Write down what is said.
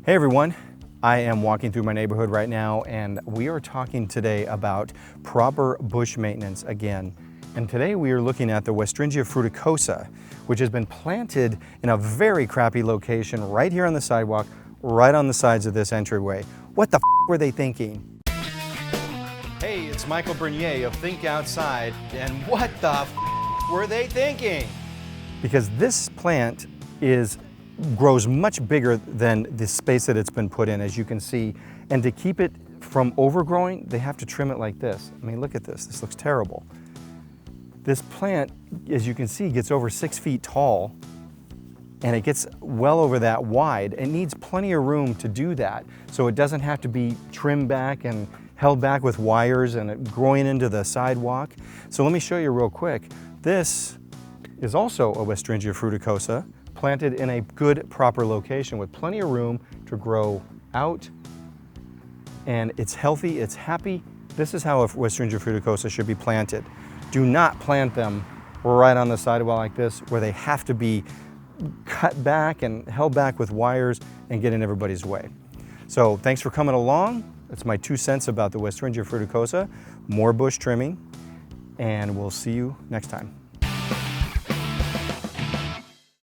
Hey everyone, I am walking through my neighborhood right now and we are talking today about proper bush maintenance again. And today we are looking at the Westringia Fruticosa, which has been planted in a very crappy location right here on the sidewalk, right on the sides of this entryway. What the f were they thinking? Hey, it's Michael Bernier of Think Outside, and what the f were they thinking? Because this plant grows much bigger than the space that it's been put in, as you can see. And to keep it from overgrowing, they have to trim it like this. I mean, look at this. This looks terrible. This plant, as you can see, gets over 6 feet tall, and it gets well over that wide. It needs plenty of room to do that, so it doesn't have to be trimmed back and held back with wires and it growing into the sidewalk. So let me show you real quick. This is also a Westringia Fruticosa, planted in a good, proper location with plenty of room to grow out, and it's healthy, it's happy. This is how a Westringia Fruticosa should be planted. Do not plant them right on the sidewalk like this, where they have to be cut back and held back with wires and get in everybody's way. So thanks for coming along. That's my 2 cents about the Westringia Fruticosa. More bush trimming, and we'll see you next time.